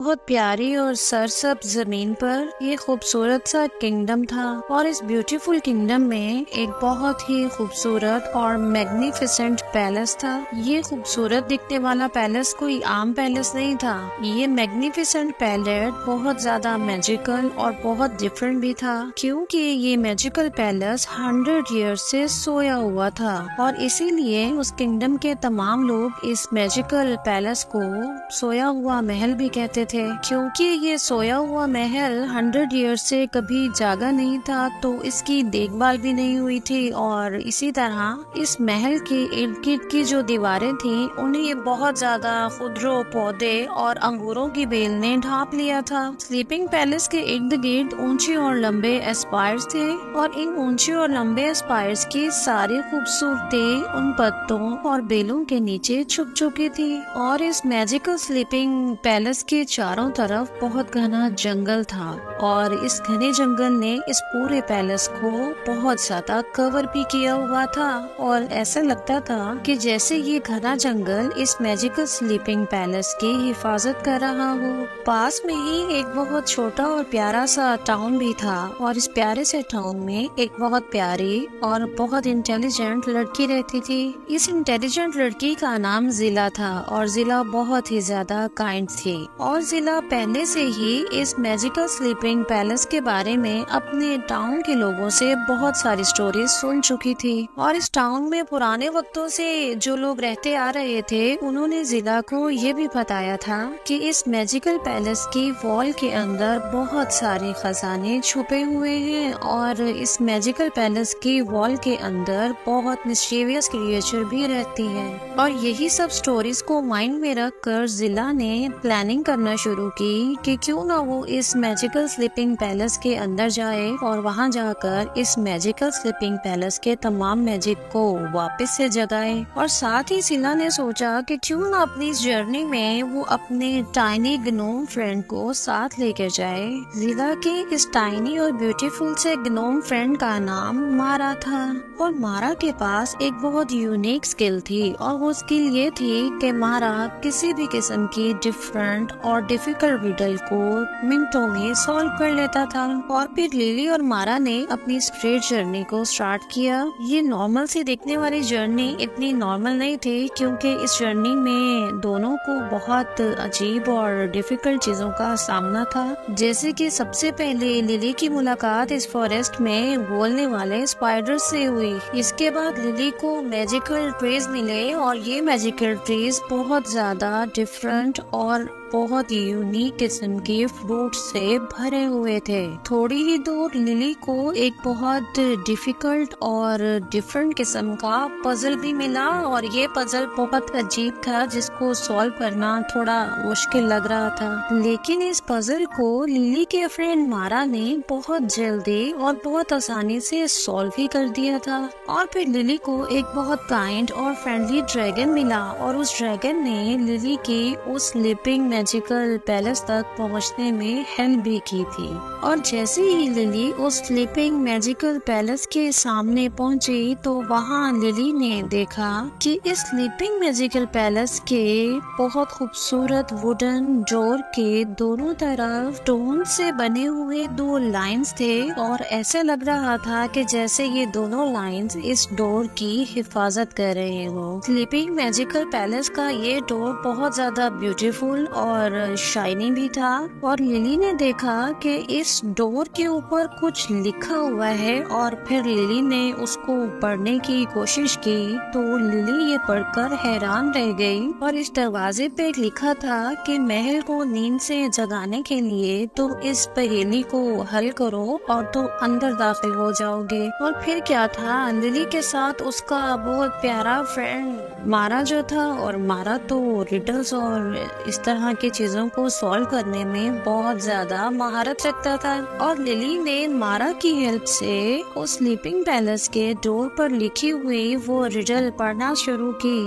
बहुत प्यारी और सरसब्ज जमीन पर एक खूबसूरत सा किंगडम था और इस ब्यूटीफुल किंगडम में एक बहुत ही खूबसूरत और मैग्निफिसेंट पैलेस था। ये खूबसूरत दिखने वाला पैलेस कोई आम पैलेस नहीं था। ये मैग्निफिसेंट पैलेस बहुत ज्यादा मैजिकल और बहुत डिफरेंट भी था, क्योंकि ये मैजिकल पैलेस 100 ईयर्स से सोया हुआ था और इसीलिए उस किंगडम के तमाम लोग इस मैजिकल पैलेस को सोया हुआ महल भी कहते थे, क्योंकि ये सोया हुआ महल 100 ईयर्स से कभी जागा नहीं था, तो इसकी देखभाल भी नहीं हुई थी और इसी तरह इस महल के इर्द गिर्द की जो दीवारें थी उन्हें बहुत ज्यादा खुदरो पौधे और अंगूरों की बेल ने ढांप लिया था। स्लीपिंग पैलेस के इर्द गिर्द ऊंचे और लंबे एस्पायर्स थे और इन ऊंचे और लंबे एस्पायर्स की सारी खूबसूरती उन पत्तों और बेलों के नीचे छुप चुकी थी और इस मैजिकल स्लीपिंग पैलेस के चारों तरफ बहुत घना जंगल था और इस घने जंगल ने इस पूरे पैलेस को बहुत ज्यादा कवर भी किया हुआ था और ऐसा लगता था कि जैसे ये घना जंगल इस मैजिकल स्लीपिंग पैलेस की हिफाजत कर रहा हो। पास में ही एक बहुत छोटा और प्यारा सा टाउन भी था और इस प्यारे से टाउन में एक बहुत प्यारी और बहुत इंटेलिजेंट लड़की रहती थी। इस इंटेलिजेंट लड़की का नाम जिला था और जिला बहुत ही ज्यादा काइंड थी और जिला पहले से ही इस मैजिकल स्लीपिंग पैलेस के बारे में अपने टाउन के लोगों से बहुत सारी स्टोरीज सुन चुकी थी और इस टाउन में पुराने वक्तों से जो लोग रहते आ रहे थे उन्होंने जिला को ये भी बताया था कि इस मैजिकल पैलेस की वॉल के अंदर बहुत सारे खजाने छुपे हुए हैं और इस मैजिकल पैलेस की वॉल के अंदर बहुत मिस्टीरियस क्रिएचर भी रहती है। और यही सब स्टोरीज को माइंड में रख कर जिला ने प्लानिंग करना शुरू की कि क्यों ना वो इस मैजिकल स्लीपिंग पैलेस के अंदर जाए और वहां जाकर इस मैजिकल स्लीपिंग पैलेस के तमाम मैजिक को वापस से जगाए। और साथ ही जिला ने सोचा कि क्यों ना अपनी इस जर्नी में वो अपने टाइनी ग्नोम फ्रेंड को साथ लेकर जाए। जिला के इस टाइनी और ब्यूटीफुल से ग्नोम फ्रेंड का नाम मारा था और मारा के पास एक बहुत यूनिक स्किल थी और वो स्किल ये थी कि मारा किसी भी किस्म की डिफरेंट और डिफिकल्ट रिडल को मिनटों में सॉल्व कर लेता था। और फिर लिली और मारा ने अपनी स्ट्रेट जर्नी को स्टार्ट किया। ये नॉर्मल सी दिखने वाली जर्नी इतनी नॉर्मल नहीं थी, क्योंकि इस जर्नी में दोनों को बहुत अजीब और डिफिकल्ट चीजों का सामना था। जैसे कि सबसे पहले लिली की मुलाकात इस फॉरेस्ट में बोलने वाले स्पाइडर से हुई। इसके बाद लिली को मैजिकल ट्रीज मिले और ये मैजिकल ट्रीज बहुत ज्यादा डिफरेंट और बहुत यूनिक किस्म के फ्रूट से भरे हुए थे। थोड़ी ही दूर लिली को एक बहुत डिफिकल्ट और डिफरेंट किस्म का पजल भी मिला और ये पजल बहुत अजीब था, जिसको सॉल्व करना थोड़ा मुश्किल लग रहा था। लेकिन इस पजल को लिली के फ्रेंड मारा ने बहुत जल्दी और बहुत आसानी से सॉल्व ही कर दिया था। और फिर लिली को एक बहुत काइंड और फ्रेंडली ड्रैगन मिला और उस ड्रैगन ने लिली की उस स्लीपिंग मैजिकल पैलेस तक पहुंचने में हेल्प भी की थी। और जैसे ही लिली उस स्लीपिंग मैजिकल पैलेस के सामने पहुंची तो वहां लिली ने देखा कि इस स्लीपिंग मैजिकल पैलेस के बहुत खूबसूरत वुडन डोर के दोनों तरफ स्टोन से बने हुए 2 लाइंस थे और ऐसे लग रहा था कि जैसे ये दोनों लाइंस इस डोर की हिफाजत कर रहे हो। स्लीपिंग मैजिकल पैलेस का ये डोर बहुत ज्यादा ब्यूटीफुल और शाइनी भी था और लिली ने देखा कि इस डोर के ऊपर कुछ लिखा हुआ है और फिर लिली ने उसको पढ़ने की कोशिश की तो लिली ये पढ़कर हैरान रह गई। और इस दरवाजे पे लिखा था कि महल को नींद से जगाने के लिए तो इस पहेली को हल करो और तो अंदर दाखिल हो जाओगे। और फिर क्या था, लिली के साथ उसका बहुत प्यारा फ्रेंड मारा जो था, और मारा तो रिडल्स और इस तरह की चीजों को सॉल्व करने में बहुत ज्यादा महारत रखता था। और लिली ने मारा की हेल्प से उस स्लीपिंग पैलेस के डोर पर लिखी हुई वो रिडल पढ़ना शुरू की।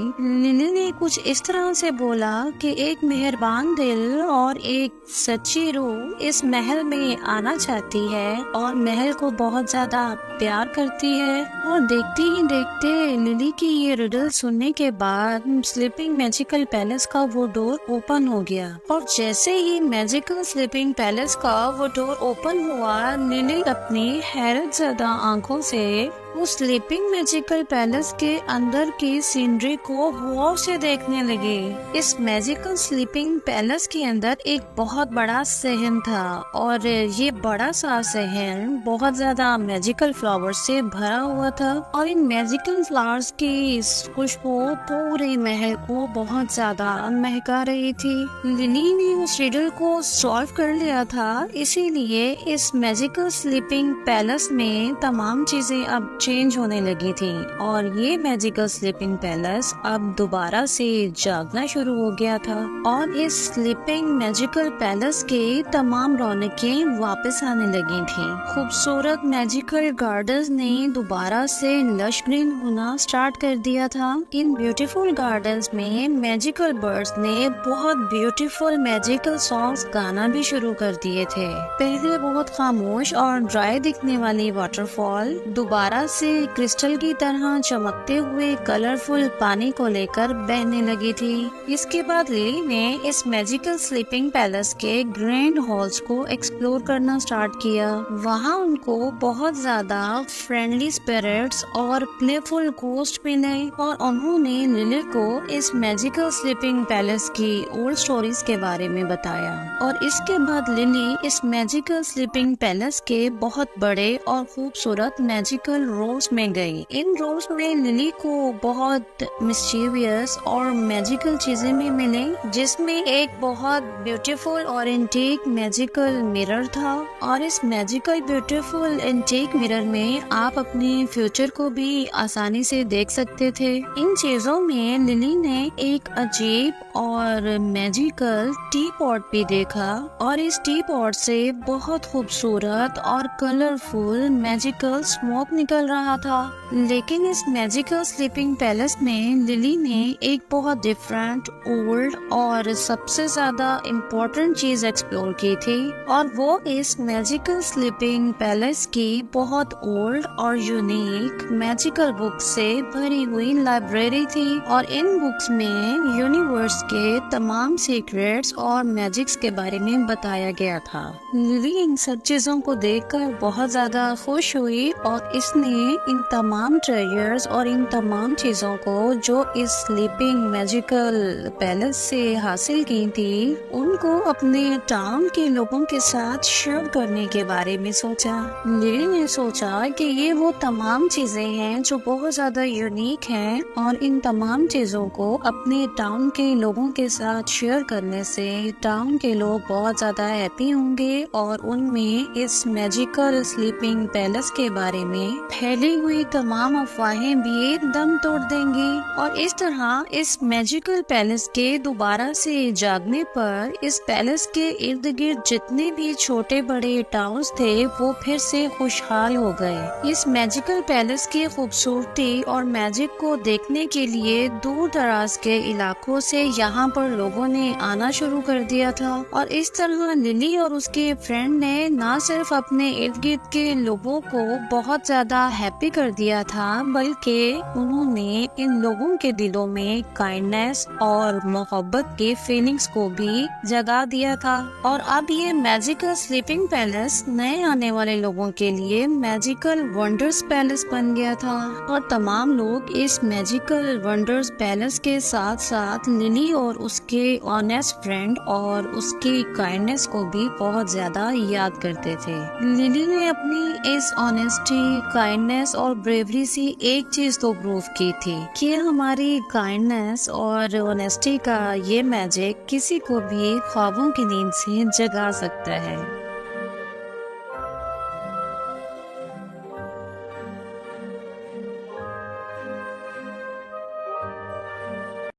लिली ने कुछ इस तरह से बोला कि एक मेहरबान दिल और एक सच्ची रूह इस महल में आना चाहती है और महल को बहुत ज्यादा प्यार करती है। और देखते ही देखते लिली की ये रिडल सुनने के बाद स्लीपिंग मैजिकल पैलेस का वो डोर ओपन हो गया दिया। और जैसे ही मैजिकल स्लीपिंग पैलेस का वो डोर ओपन हुआ, लिली अपनी हैरत ज़दा आंखों से उस स्लीपिंग मैजिकल पैलेस के अंदर की सीनरी को गौर से देखने लगी। इस मैजिकल स्लीपिंग पैलेस के अंदर एक बहुत बड़ा सहन था और ये बड़ा सा सहन बहुत ज्यादा मैजिकल फ्लावर्स से भरा हुआ था और इन मैजिकल फ्लावर्स की खुशबू पूरे महल को बहुत ज्यादा महका रही थी। लिली ने उस रिडल को सॉल्व कर लिया था, इसीलिए इस मैजिकल स्लीपिंग पैलेस में तमाम चीजें अब चेंज होने लगी थी और ये मैजिकल स्लीपिंग पैलेस अब दोबारा से जागना शुरू हो गया था और इस स्लीपिंग मैजिकल पैलेस के तमाम रौनकें वापस आने लगी थी। खूबसूरत मैजिकल गार्डन्स ने दोबारा से लश ग्रीन होना स्टार्ट कर दिया था। इन ब्यूटीफुल गार्डन्स में मैजिकल बर्ड्स ने बहुत ब्यूटीफुल मैजिकल सॉन्ग्स गाना भी शुरू कर दिए थे। पहले बहुत खामोश और ड्राई दिखने वाली वाटरफॉल दोबारा से क्रिस्टल की तरह चमकते हुए कलरफुल पानी को लेकर बहने लगी थी। इसके बाद लिली ने इस मैजिकल स्लीपिंग पैलेस के ग्रैंड हॉल्स को एक्सप्लोर करना स्टार्ट किया। वहाँ उनको बहुत ज्यादा फ्रेंडली स्पिरिट्स और प्लेफुल गोस्ट मिले और उन्होंने लिली को इस मैजिकल स्लीपिंग पैलेस की ओल्ड स्टोरीज के बारे में बताया और इसके बाद लिली इस मैजिकल स्लीपिंग पैलेस के बहुत बड़े और खूबसूरत मैजिकल रूम्स में गई। इन रूम्स में लिली को बहुत मिस्टीरियस और मैजिकल चीजें भी मिली, जिसमें एक बहुत ब्यूटीफुल और एंटीक मैजिकल मिरर था और इस मैजिकल ब्यूटीफुल एंटीक मिरर में आप अपने फ्यूचर को भी आसानी से देख सकते थे। इन चीजों में लिली ने एक अजीब और मैजिकल टी पॉट भी देखा और इस टी पॉट से बहुत खूबसूरत और कलरफुल मैजिकल स्मोक निकल रहा था। लेकिन इस मैजिकल स्लीपिंग पैलेस में लिली ने एक बहुत डिफरेंट, ओल्ड और सबसे ज्यादा इम्पोर्टेंट चीज एक्सप्लोर की थी और वो इस मैजिकल स्लीपिंग पैलेस की बहुत ओल्ड और यूनिक मैजिकल बुक्स से भरी हुई लाइब्रेरी थी और इन बुक्स में यूनिवर्स के तमाम सीक्रेट्स और मैजिक्स के बारे में बताया गया था। लिली इन सब चीजों को देखकर बहुत ज्यादा खुश हुई और इसने इन तमाम ट्रेजर्स और इन तमाम चीजों को जो इस स्लीपिंग मैजिकल पैलेस से हासिल की थी, उनको अपने टाउन के लोगों के साथ शेयर करने के बारे में सोचा। लिली ने सोचा कि ये वो तमाम चीजें हैं जो बहुत ज्यादा यूनिक हैं और इन तमाम चीजों को अपने टाउन के लोगों के साथ शेयर करने से टाउन के लोग बहुत ज्यादा हैप्पी होंगे और उनमें इस मैजिकल स्लीपिंग पैलेस के बारे में फैली हुई तमाम अफवाहें भी दम तोड़ देंगी और इस तरह इस मैजिकल पैलेस के दोबारा से जागने पर इस पैलेस के इर्द गिर्द जितने भी छोटे बड़े टाउन्स थे वो फिर से खुशहाल हो गए। इस मैजिकल पैलेस की खूबसूरती और मैजिक को देखने के लिए दूर दराज के इलाकों से यहाँ पर लोगों ने आना शुरू कर दिया था और इस तरह लिली और उसके फ्रेंड ने न सिर्फ अपने इर्द गिर्द के लोगों को बहुत ज्यादा हैप्पी कर दिया था, बल्कि उन्होंने इन लोगों के दिलों में काइंडनेस और मोहब्बत के फीलिंग्स को भी जगा दिया था और अब ये मैजिकल स्लीपिंग पैलेस नए आने वाले लोगों के लिए मैजिकल वंडर्स पैलेस बन गया था और तमाम लोग इस मैजिकल वंडर्स पैलेस के साथ साथ लिली और उसके ऑनेस्ट फ्रेंड और उसकी काइंडनेस को भी बहुत ज्यादा याद करते थे। लिली ने अपनी इस ऑनेस्टी, काइंडनेस और ब्रेवरी से एक चीज तो प्रूव की थी कि हमारी काइंडनेस और ऑनेस्टी का ये मैजिक किसी को भी ख्वाबों की नींद से जगा सकता है।